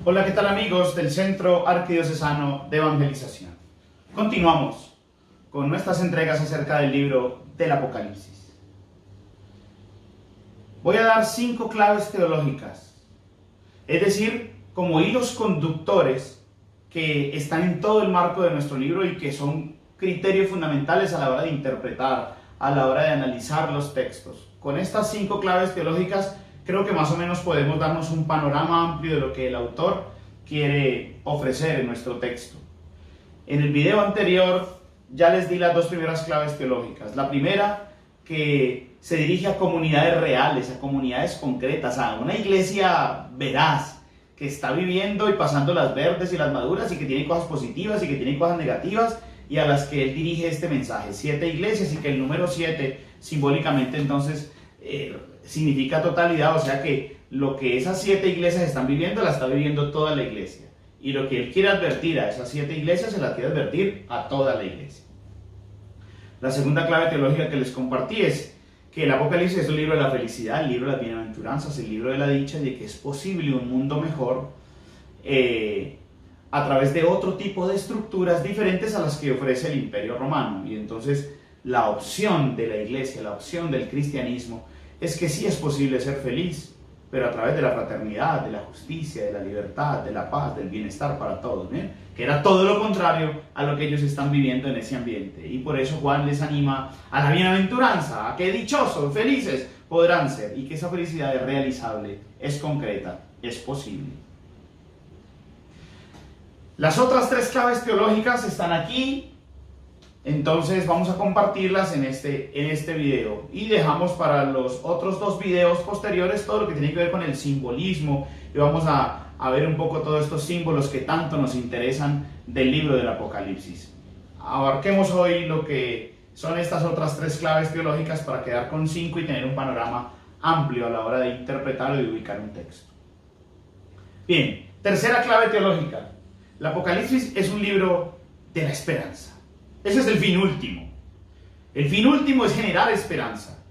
Hola, ¿qué tal amigos del Centro Arquidiocesano de Evangelización? Continuamos con nuestras entregas acerca del libro del Apocalipsis. Voy a dar 5 claves teológicas, es decir, como hilos conductores que están en todo el marco de nuestro libro y que son criterios fundamentales a la hora de interpretar, a la hora de analizar los textos. Con estas 5 claves teológicas creo que más o menos podemos darnos un panorama amplio de lo que el autor quiere ofrecer en nuestro texto. En el video anterior ya les di las 2 primeras claves teológicas. La primera, que se dirige a comunidades reales, a comunidades concretas, a una iglesia veraz, que está viviendo y pasando las verdes y las maduras y que tiene cosas positivas y que tiene cosas negativas y a las que él dirige este mensaje. 7 iglesias y que el número 7 simbólicamente entonces significa totalidad, o sea que lo que esas 7 iglesias están viviendo, la está viviendo toda la iglesia. Y lo que él quiere advertir a esas 7 iglesias, se las quiere advertir a toda la iglesia. La segunda clave teológica que les compartí es que el Apocalipsis es un libro de la felicidad, el libro de las bienaventuranzas, el libro de la dicha, de que es posible un mundo mejor a través de otro tipo de estructuras diferentes a las que ofrece el Imperio Romano. Y entonces la opción de la iglesia, la opción del cristianismo, es que sí es posible ser feliz, pero a través de la fraternidad, de la justicia, de la libertad, de la paz, del bienestar para todos, ¿eh? Que era todo lo contrario a lo que ellos están viviendo en ese ambiente. Y por eso Juan les anima a la bienaventuranza, a que dichosos, felices podrán ser, y que esa felicidad es realizable, es concreta, es posible. Las otras 3 claves teológicas están aquí. Entonces vamos a compartirlas en este video y dejamos para los otros 2 videos posteriores todo lo que tiene que ver con el simbolismo y vamos a ver un poco todos estos símbolos que tanto nos interesan del libro del Apocalipsis. Abarquemos hoy lo que son estas otras 3 claves teológicas para quedar con 5 y tener un panorama amplio a la hora de interpretar y de ubicar un texto. Bien, tercera clave teológica. El Apocalipsis es un libro de la esperanza. Ese es el fin último. El fin último es generar esperanza.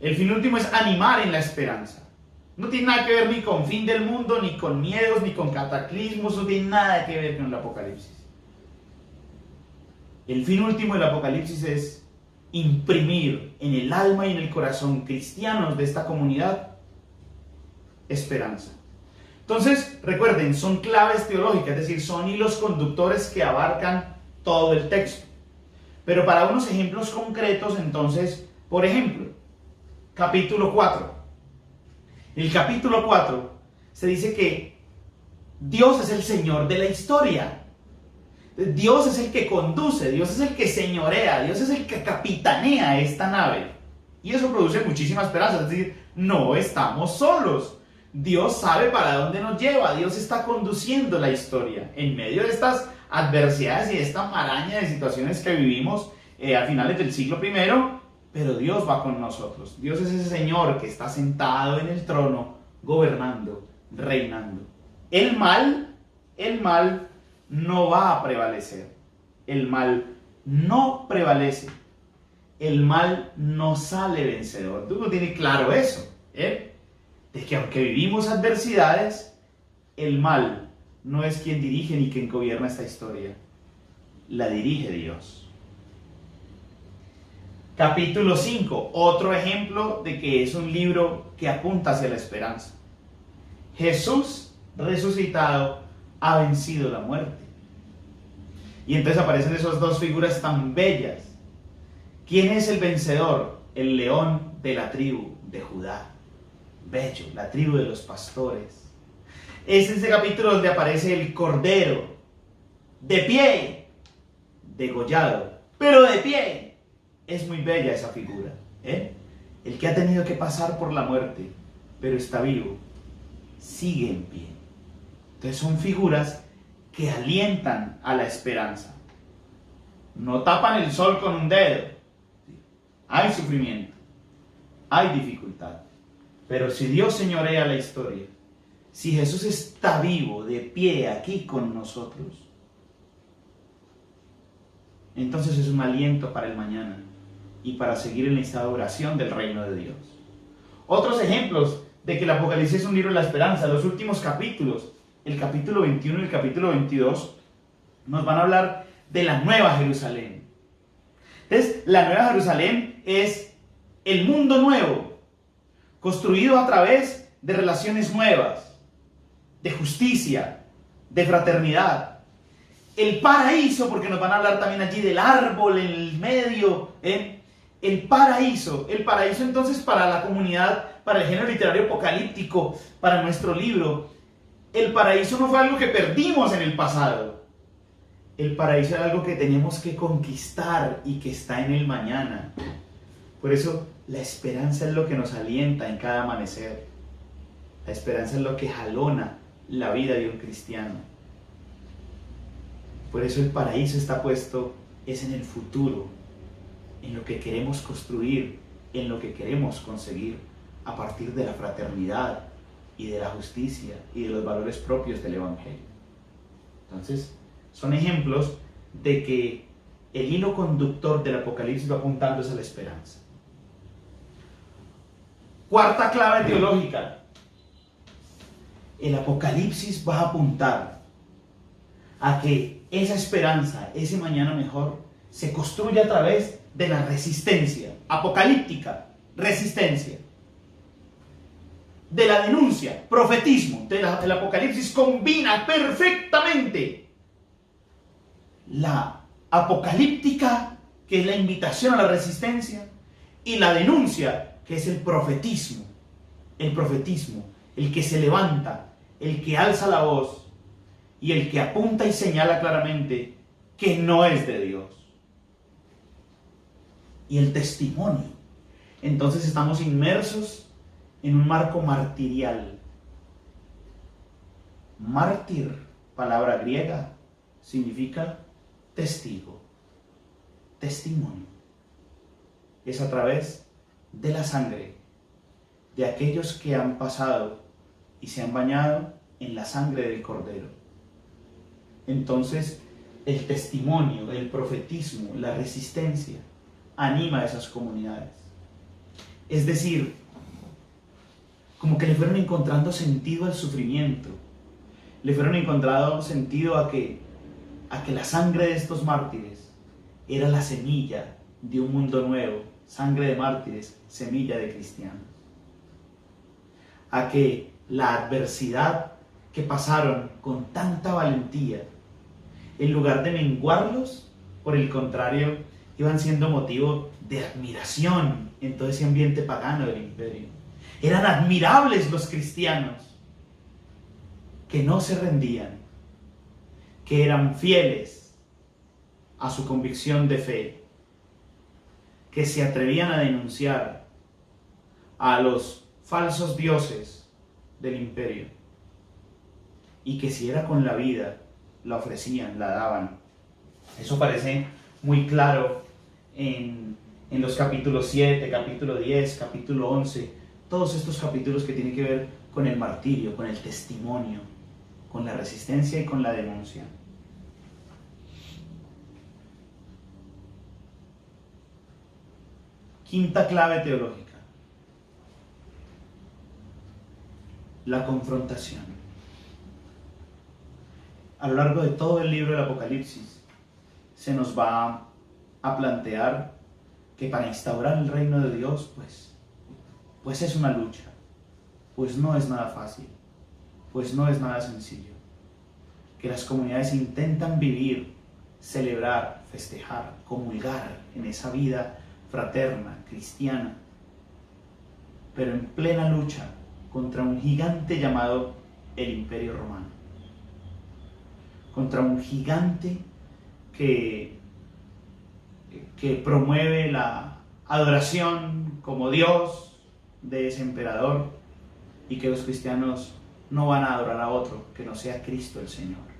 El fin último es animar en la esperanza. No tiene nada que ver ni con fin del mundo, ni con miedos, ni con cataclismos, no tiene nada que ver con el Apocalipsis. El fin último del Apocalipsis es imprimir en el alma y en el corazón cristianos de esta comunidad esperanza. Entonces, recuerden, son claves teológicas, es decir, son hilos conductores que abarcan todo el texto. Pero para unos ejemplos concretos, entonces, por ejemplo, capítulo 4. En el capítulo 4 se dice que Dios es el Señor de la historia. Dios es el que conduce, Dios es el que señorea, Dios es el que capitanea esta nave. Y eso produce muchísima esperanza, es decir, no estamos solos. Dios sabe para dónde nos lleva, Dios está conduciendo la historia en medio de estas adversidades y de esta maraña de situaciones que vivimos a finales del siglo I, pero Dios va con nosotros. Dios es ese Señor que está sentado en el trono, gobernando, reinando. El mal no va a prevalecer. El mal no prevalece. El mal no sale vencedor. Tú no tienes claro eso, ¿eh? De que aunque vivimos adversidades, el mal no es quien dirige ni quien gobierna esta historia. La dirige Dios. Capítulo 5. Otro ejemplo de que es un libro que apunta hacia la esperanza. Jesús resucitado ha vencido la muerte. Y entonces aparecen esas 2 figuras tan bellas. ¿Quién es el vencedor? El león de la tribu de Judá. Bello, la tribu de los pastores. Es ese capítulo donde aparece el cordero, de pie, degollado, pero de pie. Es muy bella esa figura, ¿eh? El que ha tenido que pasar por la muerte, pero está vivo, sigue en pie. Entonces son figuras que alientan a la esperanza. No tapan el sol con un dedo. Hay sufrimiento, hay dificultad, pero si Dios señorea la historia, si Jesús está vivo, de pie, aquí con nosotros, entonces es un aliento para el mañana y para seguir en la instauración del reino de Dios. Otros ejemplos de que el Apocalipsis es un libro de la esperanza, los últimos capítulos el capítulo 21 y el capítulo 22 nos van a hablar de la Nueva Jerusalén. Entonces, la Nueva Jerusalén es el mundo nuevo, construido a través de relaciones nuevas, de justicia, de fraternidad. El paraíso, porque nos van a hablar también allí del árbol en el medio, el paraíso entonces para la comunidad, para el género literario apocalíptico, para nuestro libro, el paraíso no fue algo que perdimos en el pasado. El paraíso es algo que tenemos que conquistar y que está en el mañana. Por eso la esperanza es lo que nos alienta en cada amanecer. La esperanza es lo que jalona la vida de un cristiano. Por eso el paraíso está puesto, es en el futuro, en lo que queremos construir, en lo que queremos conseguir a partir de la fraternidad y de la justicia y de los valores propios del Evangelio. Entonces, son ejemplos de que el hilo conductor del Apocalipsis va apuntando a la esperanza. Cuarta clave teológica. El Apocalipsis va a apuntar a que esa esperanza, ese mañana mejor, se construye a través de la resistencia apocalíptica, resistencia. De la denuncia, profetismo. El Apocalipsis combina perfectamente la apocalíptica, que es la invitación a la resistencia, y la denuncia, que es el profetismo, el que se levanta, el que alza la voz y el que apunta y señala claramente que no es de Dios. Y el testimonio. Entonces estamos inmersos en un marco martirial. Mártir, palabra griega, significa testigo, testimonio. Es a través de la sangre de aquellos que han pasado y se han bañado en la sangre del Cordero. Entonces, el testimonio, el profetismo, la resistencia, anima a esas comunidades. Es decir, como que le fueron encontrando sentido al sufrimiento, le fueron encontrando sentido a que la sangre de estos mártires era la semilla de un mundo nuevo, sangre de mártires, semilla de cristianos. A que la adversidad que pasaron con tanta valentía, en lugar de menguarlos, por el contrario, iban siendo motivo de admiración en todo ese ambiente pagano del imperio. Eran admirables los cristianos que no se rendían, que eran fieles a su convicción de fe, que se atrevían a denunciar a los falsos dioses del imperio y que si era con la vida, la ofrecían, la daban. Eso parece muy claro en los capítulos 7, capítulo 10, capítulo 11, todos estos capítulos que tienen que ver con el martirio, con el testimonio, con la resistencia y con la denuncia. Quinta clave teológica: la confrontación. A lo largo de todo el libro del Apocalipsis se nos va a plantear que para instaurar el reino de Dios, pues es una lucha, pues no es nada fácil, pues no es nada sencillo. Que las comunidades intentan vivir, celebrar, festejar, comulgar en esa vida fraterna, cristiana, pero en plena lucha contra un gigante llamado el Imperio Romano. Contra un gigante que promueve la adoración como Dios de ese emperador y que los cristianos no van a adorar a otro que no sea Cristo el Señor.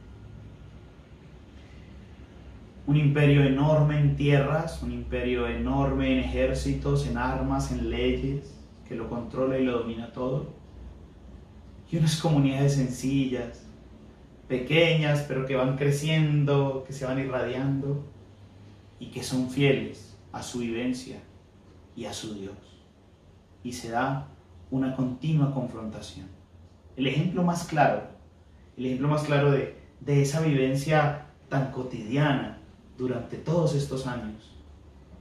Un imperio enorme en tierras, un imperio enorme en ejércitos, en armas, en leyes, que lo controla y lo domina todo. Y unas comunidades sencillas, pequeñas, pero que van creciendo, que se van irradiando y que son fieles a su vivencia y a su Dios. Y se da una continua confrontación. El ejemplo más claro el ejemplo más claro de esa vivencia tan cotidiana durante todos estos años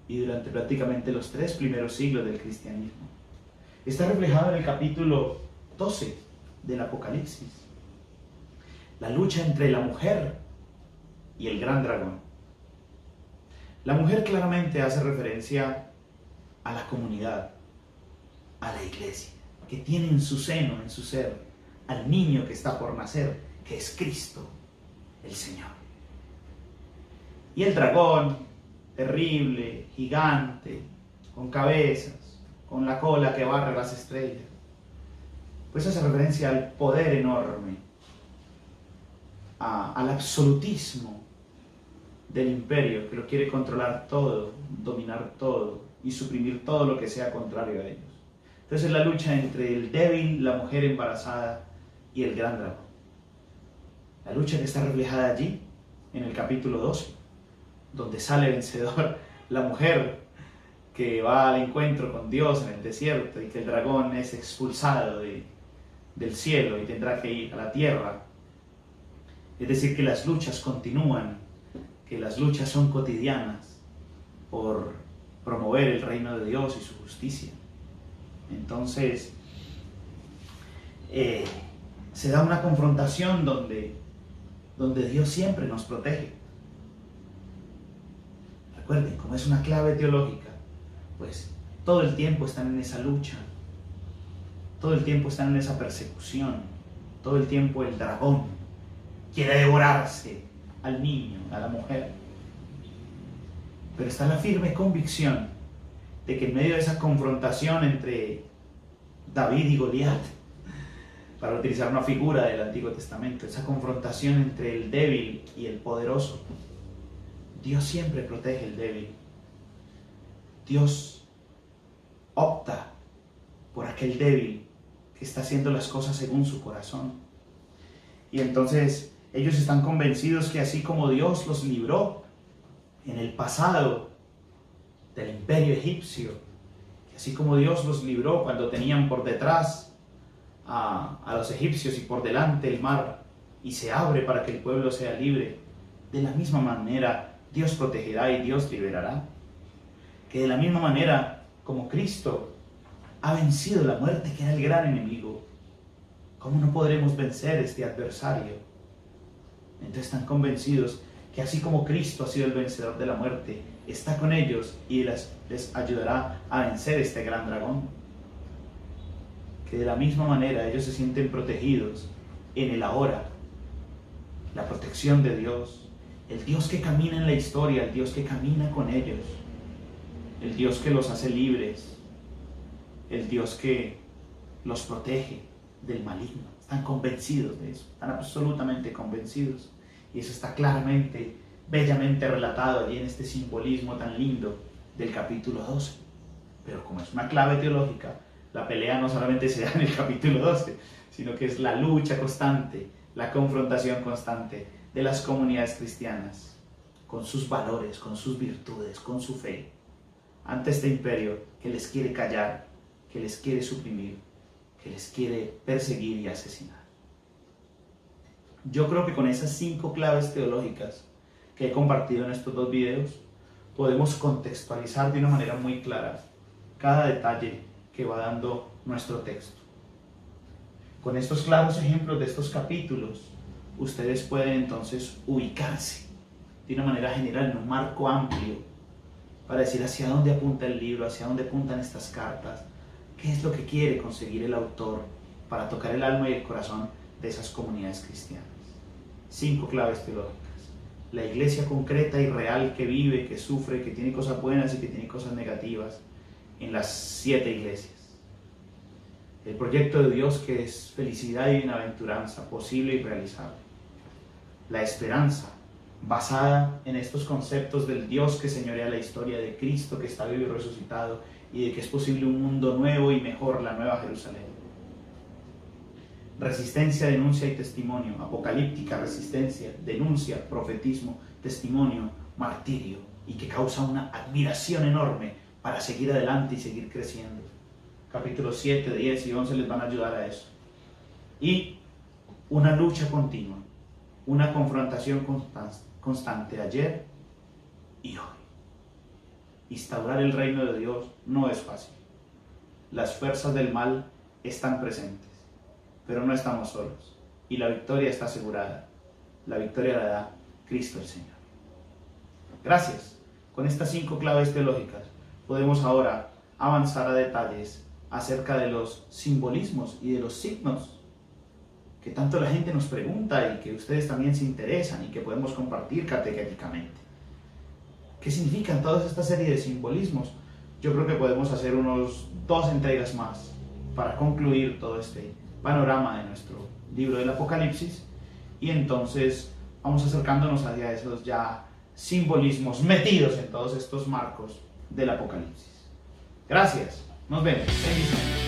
y durante prácticamente los 3 primeros siglos del cristianismo. Está reflejado en el capítulo 12 del Apocalipsis. La lucha entre la mujer y el gran dragón. La mujer claramente hace referencia a la comunidad, a la iglesia, que tiene en su seno, en su ser, al niño que está por nacer, que es Cristo, el Señor. Y el dragón, terrible, gigante, con cabezas, con la cola que barre las estrellas, pues hace referencia al poder enorme, al absolutismo del imperio que lo quiere controlar todo, dominar todo y suprimir todo lo que sea contrario a ellos. Entonces es la lucha entre el débil, la mujer embarazada y el gran dragón. La lucha que está reflejada allí en el capítulo 12, donde sale vencedor la mujer que va al encuentro con Dios en el desierto y que el dragón es expulsado del cielo y tendrá que ir a la tierra. Es decir, que las luchas continúan, que las luchas son cotidianas por promover el reino de Dios y su justicia. Entonces, se da una confrontación donde Dios siempre nos protege. Recuerden, como es una clave teológica, pues todo el tiempo están en esa lucha, todo el tiempo están en esa persecución, todo el tiempo el dragón quiere devorarse al niño, a la mujer. Pero está la firme convicción de que en medio de esa confrontación entre David y Goliat, para utilizar una figura del Antiguo Testamento, esa confrontación entre el débil y el poderoso, Dios siempre protege el débil. Dios opta por aquel débil que está haciendo las cosas según su corazón. Y entonces ellos están convencidos que así como Dios los libró en el pasado del imperio egipcio, que así como Dios los libró cuando tenían por detrás a los egipcios y por delante el mar, y se abre para que el pueblo sea libre, de la misma manera Dios protegerá y Dios liberará. Que de la misma manera como Cristo ha vencido la muerte, que era el gran enemigo, ¿cómo no podremos vencer este adversario? Entonces están convencidos que así como Cristo ha sido el vencedor de la muerte, está con ellos y les ayudará a vencer este gran dragón. Que de la misma manera ellos se sienten protegidos en el ahora, la protección de Dios, el Dios que camina en la historia, el Dios que camina con ellos, el Dios que los hace libres, el Dios que los protege del maligno. Están convencidos de eso, están absolutamente convencidos. Y eso está claramente, bellamente relatado allí en este simbolismo tan lindo del capítulo 12. Pero como es una clave teológica, la pelea no solamente se da en el capítulo 12, sino que es la lucha constante, la confrontación constante de las comunidades cristianas con sus valores, con sus virtudes, con su fe, ante este imperio que les quiere callar, que les quiere suprimir, que les quiere perseguir y asesinar. Yo creo que con esas 5 claves teológicas que he compartido en estos 2 videos, podemos contextualizar de una manera muy clara cada detalle que va dando nuestro texto. Con estos claros ejemplos de estos capítulos, ustedes pueden entonces ubicarse de una manera general en un marco amplio para decir hacia dónde apunta el libro, hacia dónde apuntan estas cartas, qué es lo que quiere conseguir el autor para tocar el alma y el corazón de esas comunidades cristianas. 5 claves teológicas. La iglesia concreta y real que vive, que sufre, que tiene cosas buenas y que tiene cosas negativas en las 7 iglesias. El proyecto de Dios que es felicidad y bienaventuranza, posible y realizable. La esperanza, basada en estos conceptos del Dios que señorea la historia, de Cristo que está vivo y resucitado, y de que es posible un mundo nuevo y mejor, la nueva Jerusalén. Resistencia, denuncia y testimonio. Apocalíptica, resistencia, denuncia, profetismo, testimonio, martirio, y que causa una admiración enorme para seguir adelante y seguir creciendo. Capítulos 7, 10 y 11 les van a ayudar a eso. Y una lucha continua, una confrontación constante ayer y hoy. Instaurar el reino de Dios no es fácil. Las fuerzas del mal están presentes, pero no estamos solos. Y la victoria está asegurada. La victoria la da Cristo el Señor. Gracias. Con estas 5 claves teológicas podemos ahora avanzar a detalles acerca de los simbolismos y de los signos que tanto la gente nos pregunta y que ustedes también se interesan y que podemos compartir catequéticamente. ¿Qué significan toda esta serie de simbolismos? Yo creo que podemos hacer unos 2 entregas más para concluir todo este panorama de nuestro libro del Apocalipsis, y entonces vamos acercándonos hacia esos ya simbolismos metidos en todos estos marcos del Apocalipsis. Gracias, nos vemos. Bendiciones.